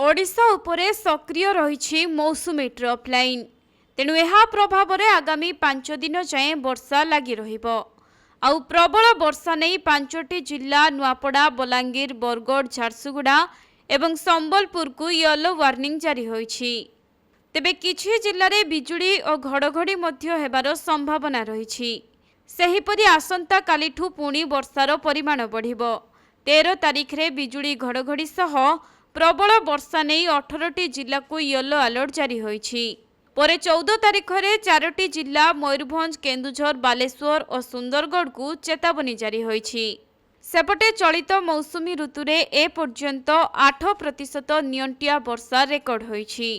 ओडिशा उपरे सक्रिय रही मौसुमी ट्रफ लाइन तेणु यह प्रभाव में आगामी 5 दिन जाए वर्षा लगी रहिबो। आउ प्रबल वर्षा नहीं 5टी जिला नुआपड़ा, बलांगीर, बरगढ़, झारसुगुड़ा एवं संबलपुर को येलो वार्निंग जारी होईछि। तेबे किछि जिल्ला रे बिजुली और घड़घड़ी मध्य हेबार संभावना रहिछि। सेहिपरि आसंता कालिठु पुणी वर्षार परिमाण बढ़िबो। 13 तारिख रे बिजुली घड़घड़ी सह प्रबल वर्षा नहीं 18टी जिला को येलो अलर्ट जारी होईछि। परे 14 तारिख रे 4टी जिला मयूरभंज, केन्दुझर, बालेश्वर और सुंदरगढ़ को चेतावनी जारी होईछि। सेपटे चलित मौसुमी ऋतु रे ए पर्यंत 8% नियंटिया वर्षा रेकर्ड होईछि।